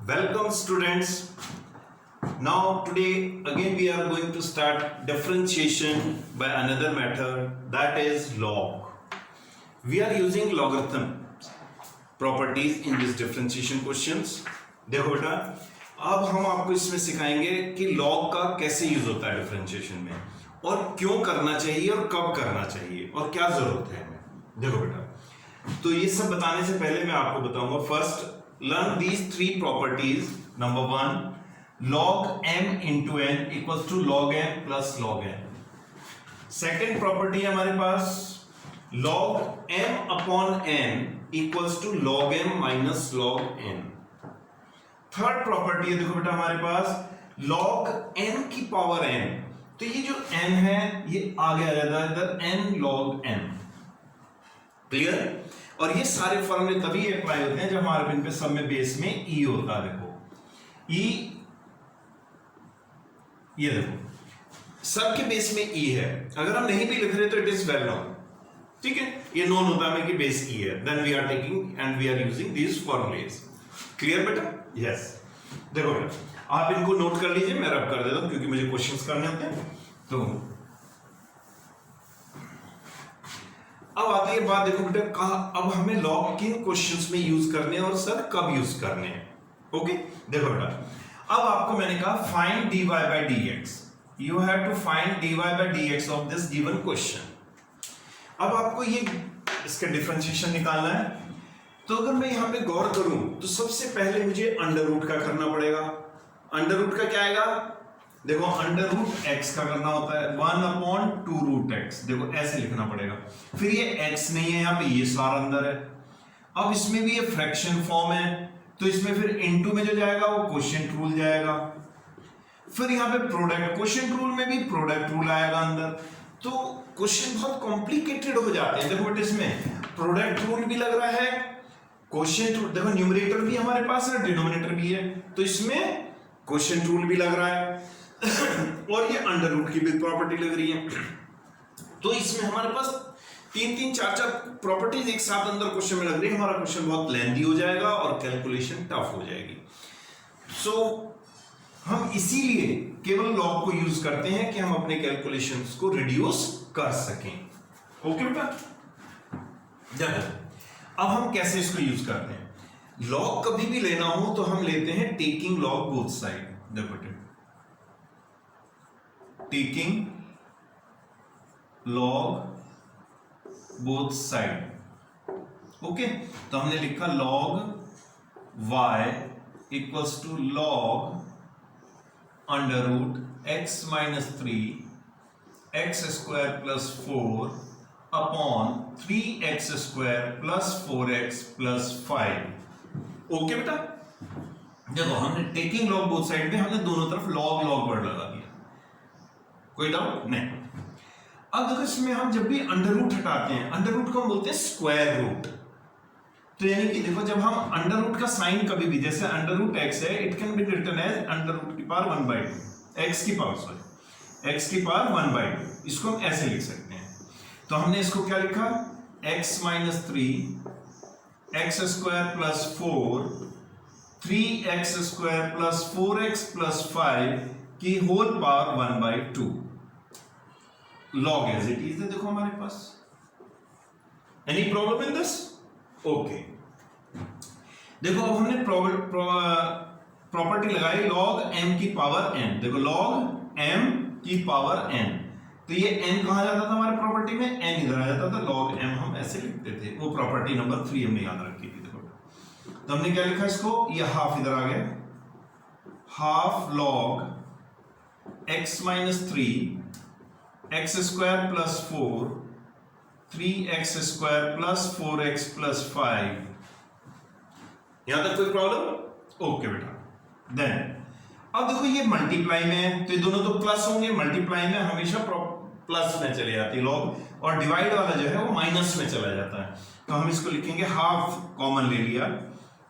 Welcome students. Now today again we are going to start differentiation by another method, that is log. We are using logarithm properties in this differentiation questions. देखो बेटा, अब हम आपको इसमें सिखाएंगे कि log का कैसे यूज होता है डिफरेंशिएशन में और क्यों करना चाहिए और कब करना चाहिए और क्या जरूरत है हमें। देखो बेटा, तो ये सब बताने से पहले मैं आपको बताऊंगा, first learn these three properties. Number one, log m into n equals to log m plus log n. Second property है हमारे पास log m upon n equals to log m minus log n. Third property है, देखो बेटा हमारे पास log n की power n, तो ये जो n है ये आगे आ जाता है इधर n log n. क्लियर? और ये सारे फॉर्मूले तभी अप्लाई होते हैं जब हमारे पिन पे सब में बेस में ई होता है. देखो ई, ये देखो सब के बेस में ई है. अगर हम नहीं भी लिख रहे तो इट इज वेल नोन. ठीक है, ये नोन होता है कि बेस ई है. Then we are taking and we are using these formulas. Clear बेटा? यस. देखो बेटा, आप इनको नोट कर लीजिए, मैं रब कर देता हूं क्योंकि मुझे क्वेश्चंस करने होते हैं. तो अब आती है बात, देखो बेटा कहा अब हमें लॉग किन क्वेश्चंस में यूज करने हैं और सर कब यूज करने हैं. ओके, देखो बेटा, अब आपको मैंने कहा find dy by dx. You have to find dy by dx of this given question. अब आपको ये इसका डिफरेंशिएशन निकालना है. तो अगर मैं यहां पे गौर करूं तो सबसे पहले मुझे अंडर रूट का करना पड़ेगा. अंडर रूट का क्या आएगा? देखो अंडर रूट एक्स का करना होता है 1/2 रूट एक्स. देखो ऐसे लिखना पड़ेगा. फिर ये एक्स नहीं है यहाँ पे, ये सारा अंदर है. अब इसमें भी ये फ्रैक्शन फॉर्म है तो इसमें फिर इनटू में जो जाएगा वो क्वोशिएंट रूल जाएगा. फिर यहाँ पे प्रोडक्ट, क्वोशिएंट रूल में भी प्रोडक्ट रूल आएगा अंदर. तो क्वेश्चन बहुत कॉम्प्लिकेटेड हो जाते हैं. देखो इसमें प्रोडक्ट रूल भी लग रहा है, क्वोशिएंट रूल, देखो न्यूमरेटर भी हमारे पास है, डिनोमिनेटर भी है, तो इसमें क्वोशिएंट रूल भी लग रहा है और ये अंडर रूट की भी प्रॉपर्टी लग रही है. तो इसमें हमारे पास 3-3, 4-4 प्रॉपर्टीज एक साथ अंदर क्वेश्चन में लग रही है. हमारा क्वेश्चन बहुत लेंथी हो जाएगा और कैलकुलेशन टफ हो जाएगी. सो हम इसीलिए केवल लॉग को यूज करते हैं कि हम अपने कैलकुलेशंस को रिड्यूस कर सकें. ओके बेटा, अब हम कैसे इसको यूज करते हैं? लॉग कभी भी लेना हो तो हम लेते हैं टेकिंग लॉग बोथ साइड. देखो taking log both side. Okay, तो हमने लिखा लॉग y equals to log under root x minus 3 x square plus 4 upon 3x square plus 4x plus 5. Okay बेटा, देखो हमने टेकिंग लॉग बोथ साइड में हमने दोनों तरफ लॉग लॉग वर्ड लगा दिया. कोई डाउट नहीं? अब देखो इसमें हम जब भी अंडर रूट हटाते हैं, अंडर रूट को हम बोलते हैं स्क्वायर रूट. तो यानी कि देखो जब हम अंडर रूट का साइन कभी भी, जैसे अंडर रूट एक्स है, it can be written as under root की पावर 1/2, एक्स की पावर सॉरी एक्स की पावर 1/2. इसको हम ऐसे लिख सकते हैं. तो हमने इसको क्या लिखा? x minus 3 X square plus 4 3x square plus 4x plus 5 की whole power 1/2. Log as it is है देखो हमारे पास. Any problem in this? Okay, देखो अब हमने प्रॉपर्टी लगाई लॉग m की पावर n. देखो लॉग m की पावर n, तो ये n कहां जाता था हमारे प्रॉपर्टी में? n इधर आ जाता था. लॉग m हम ऐसे लिखते थे, वो प्रॉपर्टी नंबर 3 हमने याद रखी थी. देखो तो हमने क्या लिखा इसको, ये हाफ इधर आ गया, half log x minus 3 X square plus 4 3x square plus 4x plus 5. यहां तक कोई प्रॉब्लम? ओके बेटा. देन अब देखो ये मल्टीप्लाई में है तो ये दोनों तो प्लस होंगे. मल्टीप्लाई में हमेशा प्लस में चले जाती है लॉग, और डिवाइड वाला जो है वो माइनस में चला जाता है. तो हम इसको लिखेंगे, हाफ कॉमन ले लिया.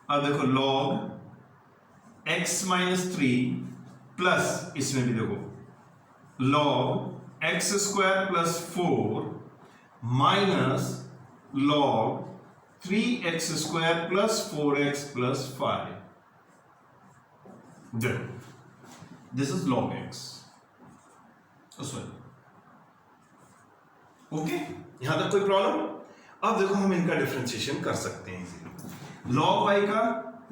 अब देखो लॉग x माइनस 3 प्लस, इसमें भी देखो log x square plus 4 minus log 3x square plus 4x plus 5. देखो this is log x, sorry, okay, यहां तक कोई प्रॉब्लम? अब देखो हम इनका डिफरेंशिएशन कर सकते हैं इजीली। log y का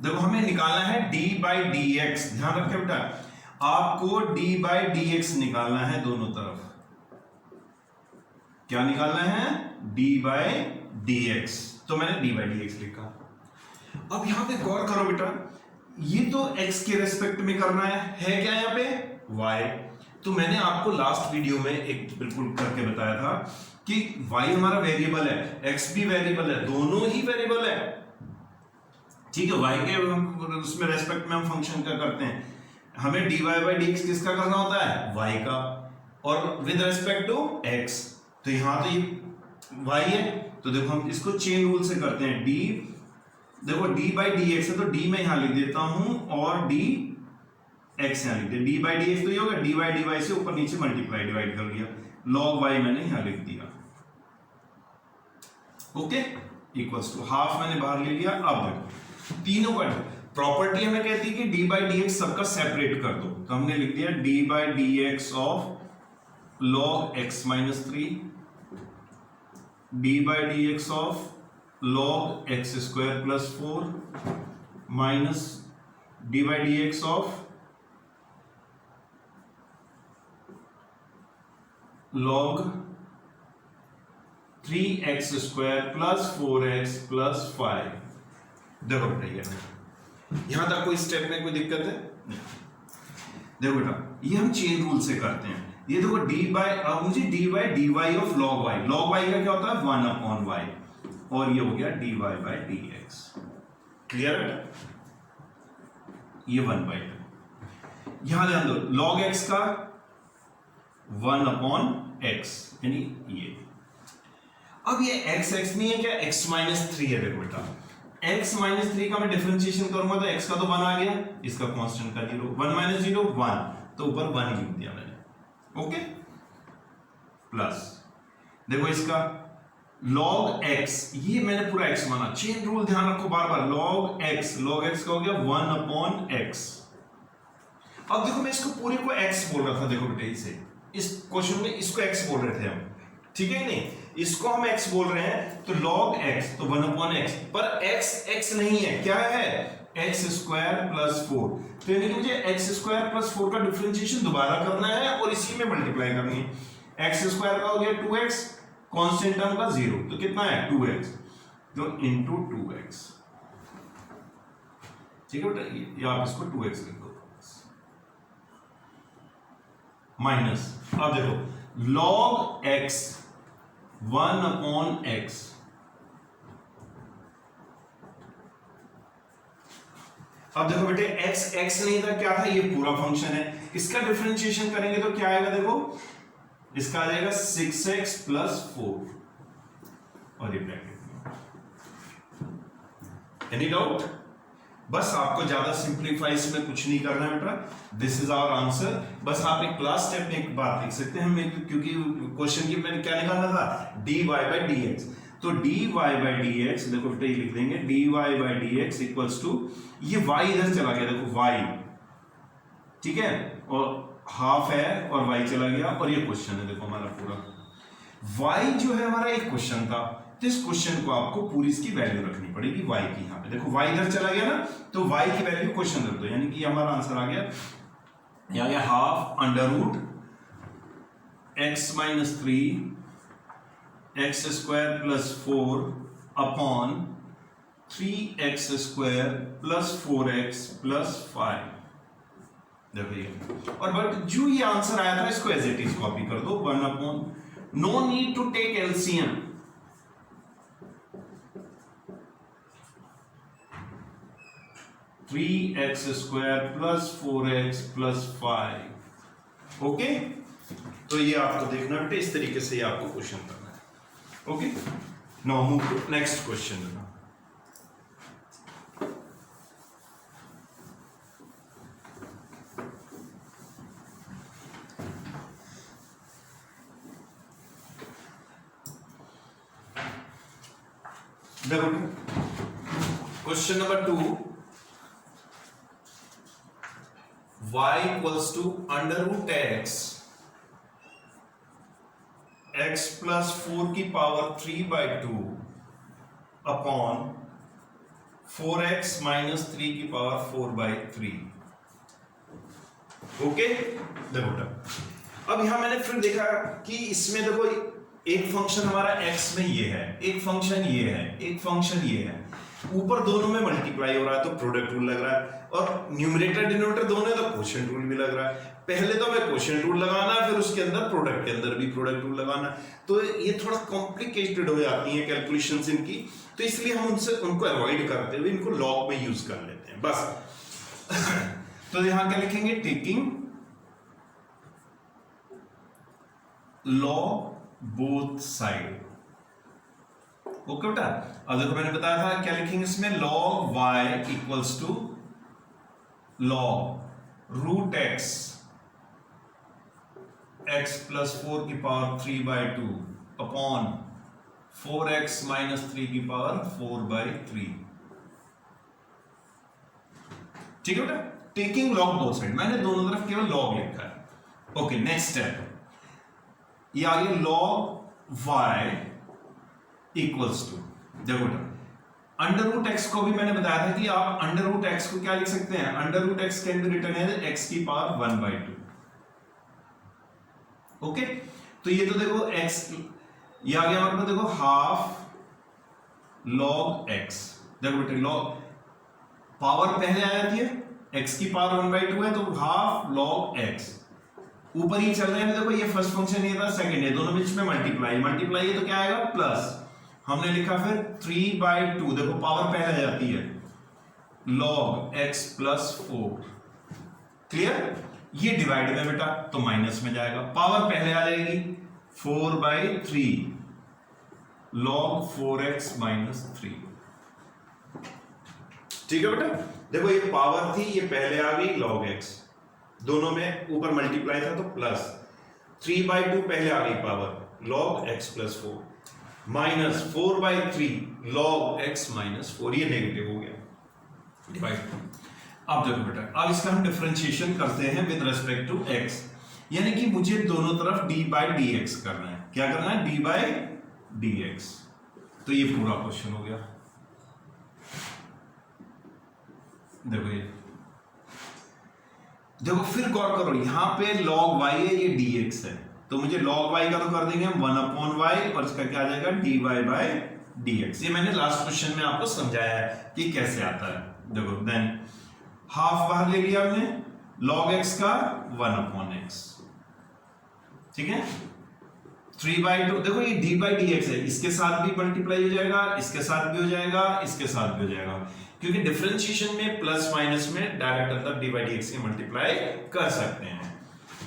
देखो हमें निकालना है d बाई डी एक्स, ध्यान रखें बेटा, आपको d बाई डी एक्स निकालना है दोनों तरफ। क्या निकालना है? d by d x. तो मैंने d बाई डी एक्स लिखा। अब यहां पे गौर करो बेटा, ये तो x के रेस्पेक्ट में करना है क्या यहाँ पे? y। तो मैंने आपको लास्ट वीडियो में एक बिल्कुल करके बताया था कि y हमारा वेरिएबल है, x भी वेरिएबल है, दोनों ही वेरिएबल है, ठीक है। y के उसमें रेस्पेक्ट में हम फंक्शन क्या करते हैं, हमें dy बाई डी एक्स किसका करना होता है? y का, और विद रेस्पेक्ट टू x। तो यहां तो ये y है, तो देखो हम इसको चेन रूल से करते हैं। d, देखो d बाई डी एक्स है तो d मैं यहां लिख देता हूं और d x यहां लिख दिया। d बाई डी एक्स तो ये होगा dy dy से ऊपर नीचे मल्टीप्लाई डिवाइड कर दिया, log y मैंने यहां लिख दिया, ओके, इक्वल्स टू हाफ मैंने बाहर ले लिया। अब देखो तीनों का प्रॉपर्टी हमें कहती है कि d बाई डी एक्स सबका सेपरेट कर दो, तो हमने लिख दिया d by d x of log x minus 3, d by d x of log x square plus 4 minus d by d x of log 3x square plus 4x plus 5। देखो बेटा यहां तक कोई स्टेप में कोई दिक्कत है? देखो बेटा ये हम चेन रूल से करते हैं। ये देखो d बाई, अब मुझे d by d y of log y, log y का क्या होता है? 1 अपॉन y, और ये हो गया dy by d x. Clear बेटा? ये 1 बाई 2। यहां ध्यान दो log x का 1 अपॉन x, यानी ये। अब ये x x नहीं है क्या? x माइनस 3 है। देखो बेटा x माइनस 3 का मैं डिफरेंशिएशन करूंगा तो x का तो 1 आ गया, इसका कांस्टेंट का 0, 1 माइनस 0 1, तो ऊपर 1 लिख दिया मैंने, ओके, प्लस देखो इसका log x, ये मैंने पूरा x माना, चेन रूल ध्यान रखो बार बार, log x का हो गया 1 अपॉन x। अब देखो मैं इसको पूरे को x बोल रहा था, देखो बेटा इसे, इस क्वेश्चन में इसको x बोल रहे थे हम, ठीक है नहीं, इसको हम x बोल रहे हैं, तो log x तो 1 अपॉन x, पर x नहीं है, क्या है? x स्क्वायर प्लस 4, तो यानी कि मुझे x स्क्वायर प्लस 4 का डिफरेंशिएशन दोबारा करना है और इसी में मल्टीप्लाई करनी है। x स्क्वायर का हो गया 2x, कांस्टेंट टर्म का 0, तो कितना है? 2x, तो इंटू 2x, ठीक है बेटा, ये आप इसको 2x लिख दो, माइनस, अब देखो log x 1 अपॉन x, अब देखो बेटे x नहीं था, क्या था? ये पूरा फंक्शन है, इसका डिफरेंशिएशन करेंगे तो क्या आएगा? देखो इसका आ जाएगा 6x प्लस 4 और ये ब्रैकेट में। Any doubt? बस आपको ज्यादा सिंप्लीफाई इसमें कुछ नहीं करना है बेटा, दिस इज आवर आंसर। बस आप एक क्लास स्टेप में एक बात लिख सकते हैं, क्योंकि क्वेश्चन की मैंने क्या निकालना था? dy बाई डी एक्स, तो dy बाई डी एक्स, देखो बेटा ये लिख देंगे dy by d x equals to, ये y इधर चला गया, देखो y, ठीक है, और हाफ है और y चला गया, और ये क्वेश्चन है देखो हमारा पूरा। y जो है हमारा एक क्वेश्चन था, तो इस क्वेश्चन को आपको पूरी इसकी वैल्यू रखनी पड़ेगी y की। यहाँ पे देखो y इधर चला गया ना, तो y की वैल्यू क्वेश्चन रख दो, यानी कि हमारा आंसर आ गया, ये आ गया half under root x minus 3 x square plus 4 upon 3x square plus 4x plus 5। देखो ये, और बट जो ये आंसर आया था इसको एज इट इज कॉपी कर दो, 1 upon, no need to take LCM, three x square plus 4x plus 5, okay. तो ये आपको देखना बेटे, इस तरीके से ये आपको क्वेश्चन करना है, okay. Now move to next question. देखो question number 2, y equals to under root x plus 4 की पावर 3/2 अपॉन 4x माइनस 3 की पावर 4/3। ओके, देखो अब यहां मैंने फिर देखा कि इसमें देखो एक फंक्शन हमारा x में ये है, एक फंक्शन ये है, एक फंक्शन ये है, ऊपर दोनों में मल्टीप्लाई हो रहा है तो प्रोडक्ट रूल लग रहा है, और न्यूमरेटर डिनोमिनेटर दोनों है तो क्वोशिएंट रूल भी लग रहा है। पहले तो हमें क्वोशिएंट रूल लगाना है, फिर उसके अंदर प्रोडक्ट के अंदर भी प्रोडक्ट रूल लगाना है, तो ये थोड़ा कॉम्प्लिकेटेड हो जाती है कैलकुलेशंस इनकी, तो इसलिए हम उनको अवॉइड करते हुए इनको लॉग में यूज कर लेते हैं बस। तो यहां क्या लिखेंगे, taking log both side. Okay बेटा, अब देखो मैंने बताया था क्या लिखेंगे इसमें, log y equals to log root x plus 4 की पावर 3/2 अपॉन 4x माइनस 3 की पावर 4/3। ठीक है बेटा, टेकिंग लॉग बोथ साइड, मैंने दोनों तरफ केवल लॉग लिखा है। ओके, नेक्स्ट स्टेप ये आ गया log y इक्वल्स टू, देखो बेटा अंडर रूट एक्स को भी मैंने बताया था कि आप अंडर रूट एक्स को क्या लिख सकते हैं, under root x can be written as x की पावर 1/2। ओके, तो ये तो देखो x ये आ गया मतलब देखो हाफ लॉग x, देखो बेटे लॉग पावर पहले आ जाती है, x की पावर 1/2 है तो हाफ लॉग x, ऊपर ही चल रहे हैं, देखो ये फर्स्ट फंक्शन ये था, सेकंड है, दोनों बीच में मल्टीप्लाई है तो क्या आएगा प्लस, हमने लिखा फिर 3/2, देखो पावर पहले आ जाती है, log x प्लस 4, क्लियर, ये डिवाइड में बेटा तो माइनस में जाएगा, पावर पहले आ जाएगी 4/3 log 4x माइनस 3। ठीक है बेटा, देखो ये पावर थी, ये पहले आ गई log x, दोनों में ऊपर मल्टीप्लाई था तो प्लस 3/2 पहले आ गई power log x plus 4 minus 4/3 log x minus 4, ये नेगेटिव हो गया डिवाइड। अब देखो बेटा, अब इसका हम डिफरेंशिएशन करते हैं विद रेस्पेक्ट टू x, यानी कि मुझे दोनों तरफ d/dx करना है, क्या करना है, d/dx, तो ये पूरा क्वेश्चन हो गया। देखो फिर गौर करो, यहां पे log y है, ये dx है, तो मुझे log y का तो कर देंगे हम 1/y, और इसका क्या आ जाएगा dy/dx। ये मैंने लास्ट क्वेश्चन में आपको समझाया है कि कैसे आता है। देखो देन हाफ बाहर ले लिया हमने, log x का 1/x, ठीक है, 3/2, देखो ये d/dx है, इसके साथ भी मल्टीप्लाई हो जाएगा, इसके साथ भी हो जाएगा, इसके साथ भी हो जाएगा, क्योंकि डिफरेंशिएशन में प्लस माइनस में डायरेक्ट अंदर d/dx से मल्टीप्लाई कर सकते हैं।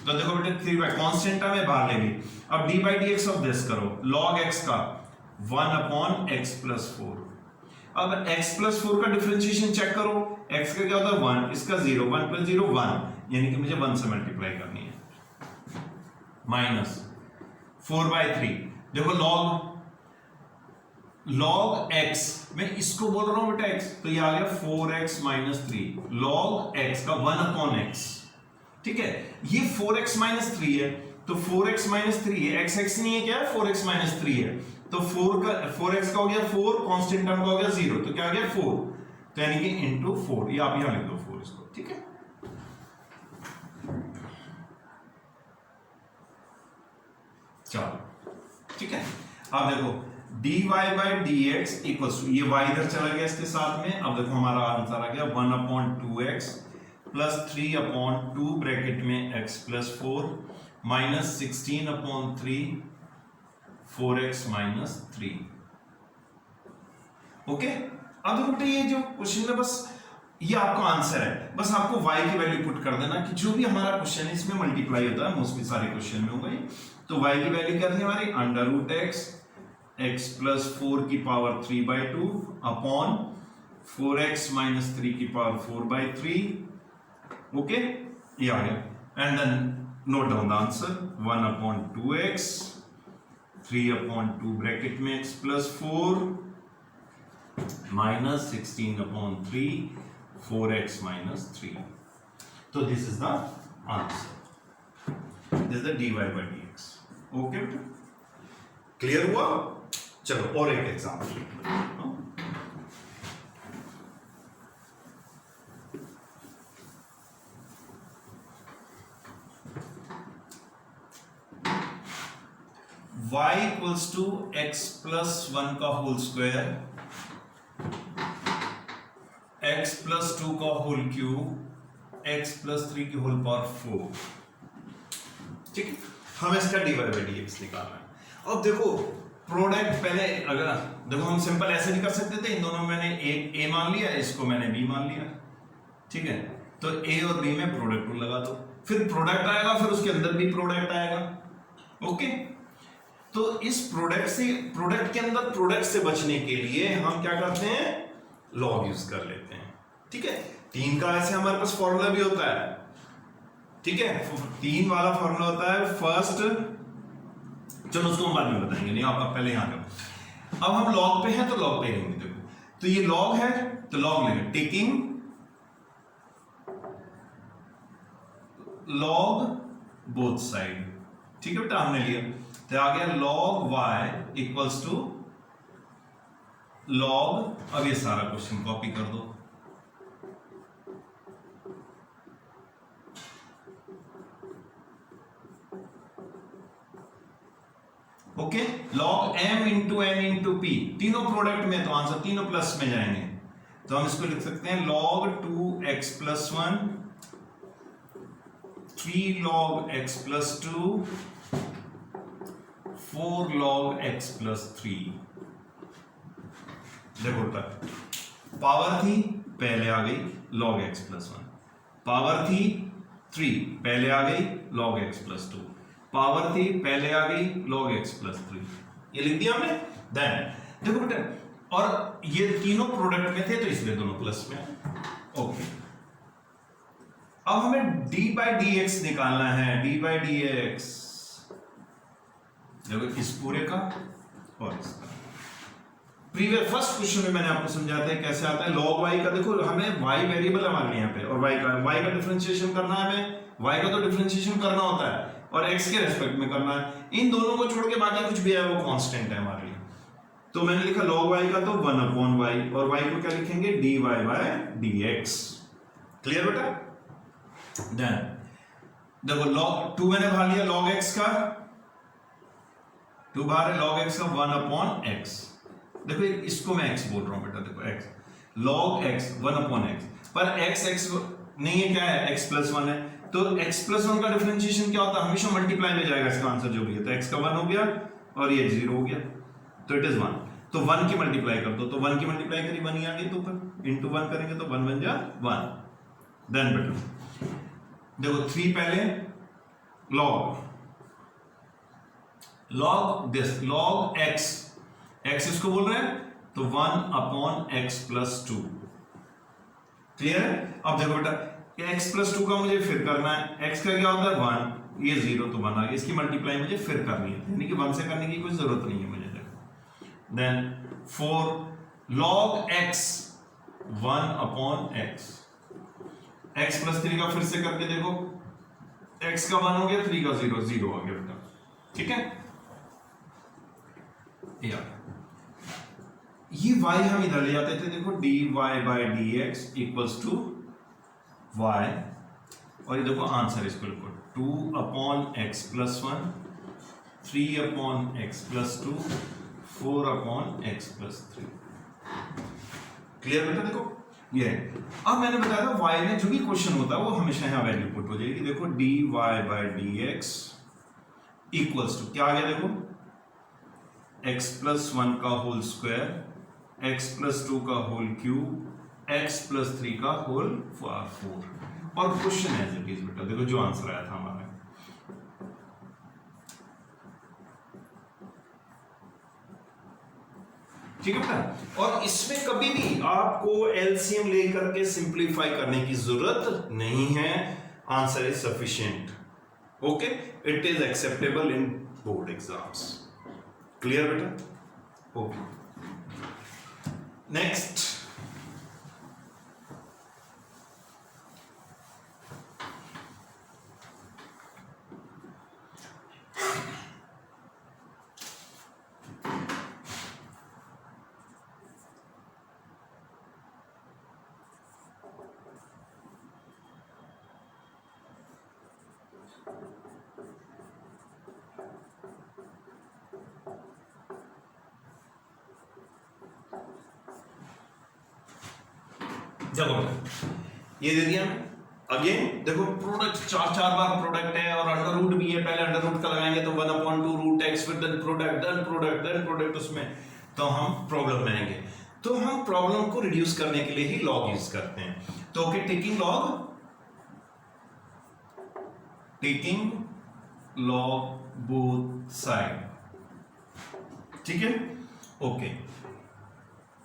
तो देखो बेटे 3 कांस्टेंट में बाहर ले ली, अब d/dx ऑफ दिस करो, log x का 1/x प्लस 4, अब x प्लस 4 का डिफरेंशिएशन चेक करो, x का क्या होता है 1, इसका 0, 1 प्लस 0 1, यानी कि मुझे 1 से मल्टीप्लाई करनी है, माइनस 4/3, देखो log x, मैं इसको बोल रहा हूं बेटा x, तो ये आ गया 4x माइनस 3 log x का 1/x, ठीक है, ये 4x माइनस 3 है, तो 4x माइनस 3 है, x नहीं है क्या, 4x माइनस 3 है, तो 4x का हो गया 4, कांस्टेंट टर्म का हो गया 0, तो क्या आ गया 4, तो यानी कि इनटू 4, ये आप यहां लिख दो 4 इसको, ठीक है। चलो ठीक है, अब देखो dy/dx इक्वल्स टू, ये y इधर चला गया इसके साथ में, अब देखो हमारा आंसर आ गया 1/2x प्लस 3/2 ब्रैकेट में x plus 4 minus 16/3 4x minus 3। Okay, अब देखो ये जो क्वेश्चन में बस ये आपका आंसर है, बस आपको y की वैल्यू पुट कर देना कि जो भी हमारा क्वेश्चन है इसमें मल्टीप्लाई होता है, मोस्टली सारे क्वेश्चन में होगा, तो y की वैल्यू क्या थी हमारी, अंडर रूट x प्लस 4 की पावर 3/2 अपॉन 4x माइनस 3 की पावर 4/3। ओके, ये आ गया, and then note down the answer 1/2x 3/2 bracket में x plus 4 minus 16/3 4x minus 3। तो this is the answer, this is the dy by dx। Okay बेटा, clear हुआ? चलो और एक example. y equals to x plus 1 का whole square, x plus 2 का whole cube, x plus 3 की whole power 4। ठीक है, हमें इसका dy by dx निकालना है। अब देखो प्रोडक्ट पहले, अगर देखो हम सिंपल ऐसे नहीं कर सकते थे, इन दोनों में मैंने एक a मान लिया, इसको मैंने b मान लिया। ठीक है, तो a और b में प्रोडक्ट रूल लगा दो, फिर प्रोडक्ट आएगा, फिर उसके अंदर भी प्रोडक्ट आएगा। ओके, तो इस प्रोडक्ट के अंदर प्रोडक्ट से बचने के लिए हम क्या करते हैं, लॉग यूज कर लेते हैं। ठीक है, 3 का ऐसे हमारे पास फॉर्मूला भी होता है। ठीक है, 3 वाला फॉर्मूला होता है फर्स्ट, चलो उसको हम बाद में बताएंगे, नहीं आप पहले यहां करो। अब हम लॉग पे हैं तो लॉग पे लेंगे। देखो, तो ये लॉग है तो लॉग लेंगे, टेकिंग लॉग बोथ साइड। ठीक है बेटा, हमने लिया तो आ गया log y equals to log, अब ये सारा क्वेश्चन कॉपी कर दो। Okay, log m into n into p, तीनों प्रोडक्ट में, तो आंसर तीनों प्लस में जाएंगे। तो हम इसको लिख सकते हैं log 2x plus 1, 3 log x plus 2, 4 log x plus 3। देखो तक पावर थी, पहले आ गई log x प्लस 1, पावर थी 3, पहले आ गई log x प्लस 2, पावर थी पहले आ गई log x प्लस 3। ये लिख दिया हमने। देन देखो बेटा, और ये तीनों प्रोडक्ट में थे तो इसलिए दोनों प्लस में। ओके, अब हमें d by dx निकालना है, d by dx देखो इस पूरे का और इसका। प्रीवियस फर्स्ट क्वेश्चन में मैंने आपको समझाया था कैसे आता है log y का। देखो हमें y वेरिएबल है हमारे यहाँ पे, और y का डिफरेंशिएशन करना है हमें, y का तो डिफरेंशिएशन करना होता है और x के रेस्पेक्ट में करना है। इन दोनों को छोड़ के बाकी कुछ भी है वो कांस्टेंट है हमारे लिए। तो मैंने लिखा log y का तो 1 अपॉन y, और y को क्या लिखेंगे, dy by dx। क्लियर बेटा? देन देखो log 2 मैंने भाग लिया log x का, 2 बाहर है log x का 1 अपॉन x। देखो इसको मैं x बोल रहा हूं बेटा, देखो x log x 1 upon x, पर x नहीं है, क्या है, x प्लस 1 है, तो x प्लस 1 का डिफरेंशिएशन क्या होता है, हमेशा मल्टीप्लाई में जाएगा इसका आंसर जो भी है। तो x का 1 हो गया और ये 0 हो गया, तो इट इज 1। तो 1 की मल्टीप्लाई कर दो, तो 1 की मल्टीप्लाई करी 1 ही आ गई, तो ऊपर इंटू 1 करेंगे तो 1 बन जा 1। देन बेटा देखो 3 पहले log this log x, x इसको बोल रहे हैं तो 1 अपॉन x प्लस 2। क्लियर है? अब देखो बेटा x प्लस 2 का मुझे फिर करना है, x का क्या होता है 1, ये 0 तो 1 आ गया, इसकी मल्टीप्लाई मुझे फिर करनी है, यानी कि 1 से करने की कोई जरूरत नहीं है मुझे। देखो then 4 log x 1 upon x, x plus 3 का फिर से करके देखो, x का 1 हो गया, 3 का 0, 0 आ गया बेटा। ठीक है, ये y हम इधर ले जाते थे, देखो dy by dx equals to y, और ये देखो आंसर इसको लिखो 2 upon x plus 1, 3 upon x plus 2, 4 upon x plus 3। Clear बेटा? देखो ये अब मैंने बताया था y में जो भी क्वेश्चन होता है वो हमेशा यहां वैल्यू पुट हो जाएगी। देखो dy by dx equals to क्या आ गया, देखो x प्लस 1 का होल स्क्वायर, x प्लस 2 का होल क्यूब, x प्लस 3 का होल 4, और क्वेश्चन एज इट इज बेटा। देखो जो आंसर आया था हमारा, ठीक है बेटा। और इसमें कभी भी आपको एलसीएम लेकर के सिंप्लीफाई करने की जरूरत नहीं है, answer is sufficient. Okay, it is acceptable in board exams. Clear बेटा? ओके, नेक्स्ट देखो ये दे दिया अगेन देखो प्रोडक्ट चार बार प्रोडक्ट है और अंडर रूट भी है, पहले अंडर रूट का लगाएंगे तो 1/2 रूट एक्स फिर देन प्रोडक्ट उसमें तो हम प्रॉब्लम में आएंगे। तो हम प्रॉब्लम को रिड्यूस करने के लिए ही लॉग यूज करते हैं। तो okay, taking log both side, ठीक है। Okay,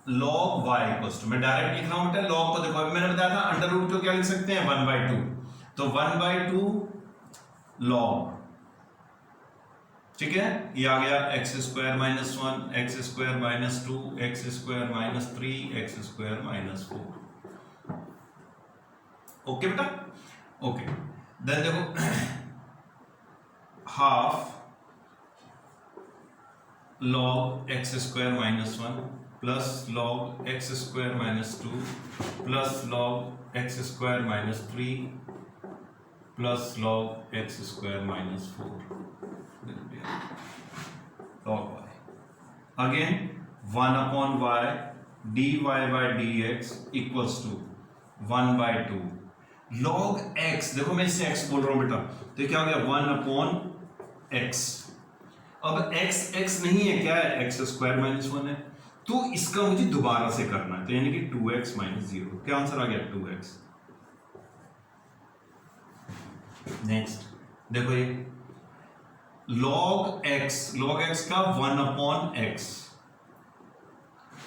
log y equals to, मैं डायरेक्ट लिख रहा हूं बेटा log को। देखो अभी मैंने बताया था अंडर रूट को क्या लिख सकते हैं 1/2, तो 1/2 log, ठीक है। ये आ गया x square minus 1, x square minus 2, x square minus 3, x square minus 4। Okay बेटा, ओके। देन देखो half log x square minus 1 plus log x square minus 2 plus log x square minus 3 plus log x square minus 4 log y। Again 1/y dy by dx equals to 1/2 log x। देखो मैं इससे x बोल रहा हूं बेटा, तो क्या हो गया 1/x। अब x नहीं है, क्या है x स्क्वायर माइनस 1 है, तो इसका मुझे दोबारा से करना है, तो यानी कि 2x माइनस 0। क्या आंसर आ गया 2x। नेक्स्ट देखो ये log x का 1/x।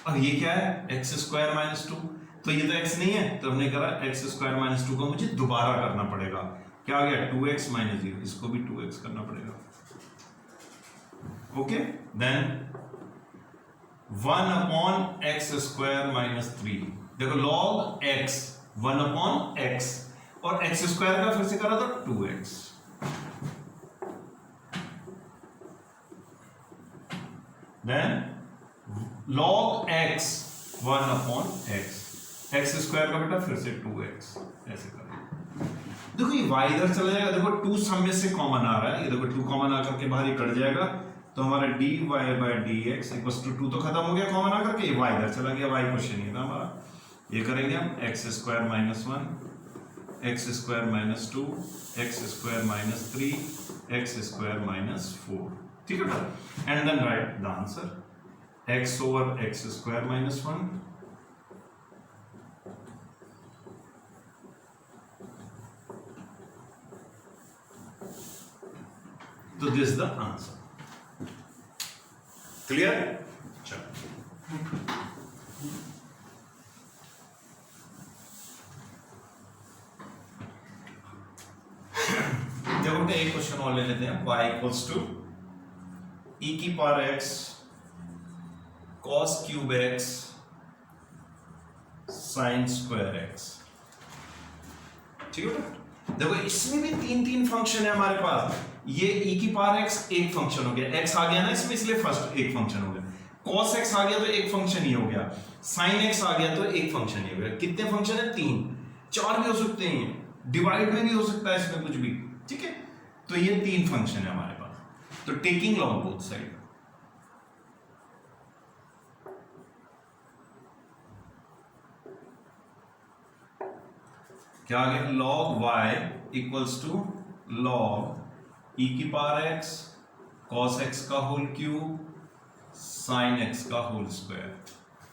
अब ये क्या है x स्क्वायर माइनस 2, तो ये तो x नहीं है, तो हमने करा x स्क्वायर माइनस 2 को मुझे दोबारा करना पड़ेगा। क्या आ गया 2x माइनस 0, इसको भी 2x करना पड़ेगा। Okay, then 1/x square minus 3। देखो log x 1/x और x स्क्वायर का फिर से करा तो 2x। Then log x 1/x, x स्क्वायर का बेटा फिर से 2x, ऐसे करें। देखो ये y इधर चला जाएगा, देखो 2 सब में से कॉमन आ रहा है, ये देखो 2 कॉमन आकर के बाहर ही कट जाएगा, तो हमारा dy by dx equals to 2 तो खत्म हो गया कॉमन आकर के, y इधर चला गया, y क्वेश्चन ही था हमारा। ये करेंगे हम x square minus 1, x square minus 2, x square minus 3, x square minus 4, ठीक है बेटा। And then write the answer x over x square minus 1 तो this is the answer. Clear? चलो देखो एक क्वेश्चन और ले लेते हैं। y इक्वल्स टू e की power x cos cube x sin square x, ठीक है। देखो इसमें भी तीन फंक्शन है हमारे पास। ये e की पावर x एक फंक्शन हो गया, x आ गया ना इसमें, इसलिए फर्स्ट एक फंक्शन हो गया। cos x आ गया तो एक फंक्शन ही हो गया, sin x आ गया तो एक फंक्शन ही हो गया। कितने फंक्शन है? 3, 4 भी हो सकते हैं, डिवाइड में भी हो सकता है इसमें कुछ भी, ठीक है। तो ये 3 फंक्शन है हमारे पास। तो टेकिंग लॉग बोथ साइड, क्या आ गया log y equals to log e की पावर x cos x का होल क्यूब sin x का होल स्क्वायर।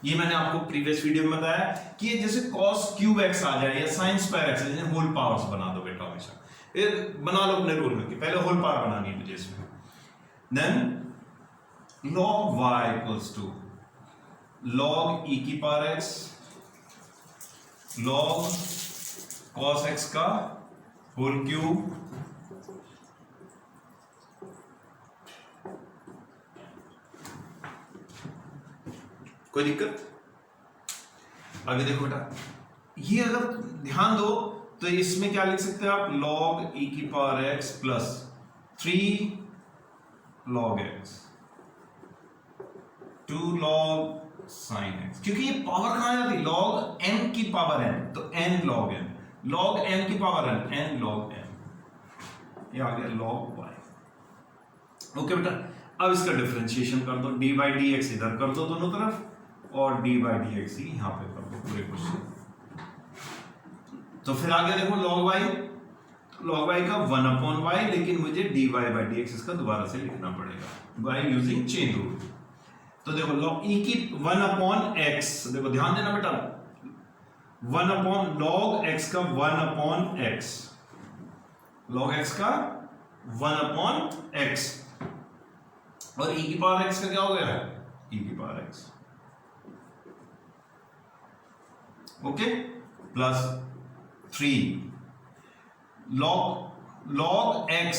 ये मैंने आपको प्रीवियस वीडियो में बताया कि ये जैसे cos क्यूब x आ जाए या sin स्क्वायर x, जैसे होल पावर्स बना दो बेटा, हमेशा ये बना लो अपने रूल में कि पहले होल पावर बनानी है मुझे इसमें। Then log y equals to log e की power x log cos x का होल क्यूब कोई दिक्कत? आगे देखो बेटा, ये अगर ध्यान दो तो इसमें क्या लिख सकते हैं आप, log e की power x plus 3 log x 2 log sin x, क्योंकि ये पावर कहां जाती है, log m की पावर n, तो n log n, log m की power n, n log m। ये आ गया log y। ओके बेटा, अब इसका डिफरेंशिएशन कर दो, डी बाई डी एक्स इधर कर दो दोनों तरफ और डी बाई डी एक्स यहां पे कर दो पूरे क्वेश्चन। तो फिर आगे देखो log y का 1/y, लेकिन मुझे dy बाई डी एक्स इसका दोबारा से लिखना पड़ेगा बाई यूजिंग चेन रूल। तो देखो log e की 1/x, देखो ध्यान देना बेटा, 1/log x का 1/x, log x का 1/x और e की पावर x का क्या हो गया है, e की power x। Okay, plus 3 log x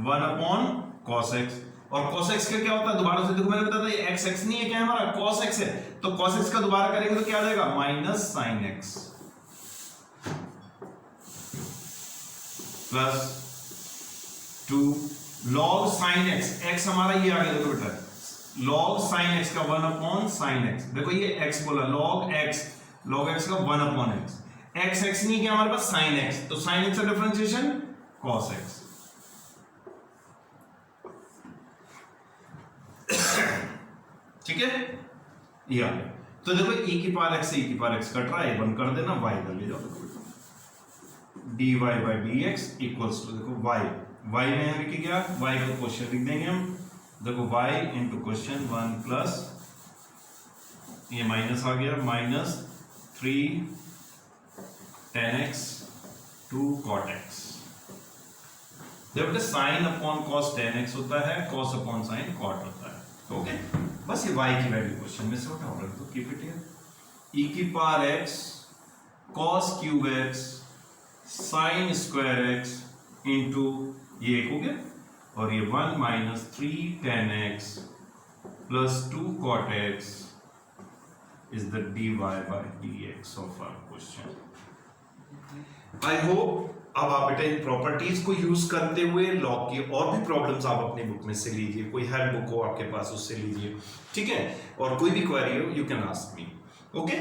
1/cos x, और cos x का क्या होता है, दोबारा से देखो मैंने बताया था ये x नहीं है, क्या है हमारा cos x है, तो cos x का दोबारा करेंगे तो क्या आ जाएगा minus sin x plus 2 log sin x, x हमारा ये आ गया देखो बेटा, log sin x का 1/sin x, देखो ये x बोला, log x का 1/x, x नहीं क्या हमारे पास sin x, तो sin x का डिफरेंशिएशन cos x। ठीक है, ये आ गया। तो देखो e की पावर x से e की पावर x कट रहा है, बंद कर देना, y इधर ले जाओ, dy by dx equals to देखो y में लिख गया, y का क्वेश्चन लिख देंगे हम, देखो y इंटू क्वेश्चन 1 प्लस ये माइनस आ गया, minus 3 tan x 2 cot x। देखो sine upon cos tan x होता है, कॉस अपॉन साइन कॉट होता है। ओके, बस ये y की वैल्यू क्वेश्चन में से उठा रख दो, कीप इट हियर, e की power x cos cube x sin square x into ये एक हो गया, और ये 1 minus 3 tan x plus 2 cot x is the dy by dx of our question। I hope अब आप बेटा इन प्रॉपर्टीज को यूज करते हुए लॉग की और भी प्रॉब्लम्स आप अपनी बुक में से लीजिए, कोई हेल्प बुक हो आपके पास उससे लीजिए, ठीक है, और कोई भी क्वेरी हो you can ask me. Okay,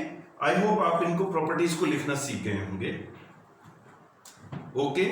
I hope आप इनको प्रॉपर्टीज को लिखना सीख गए होंगे। ओके।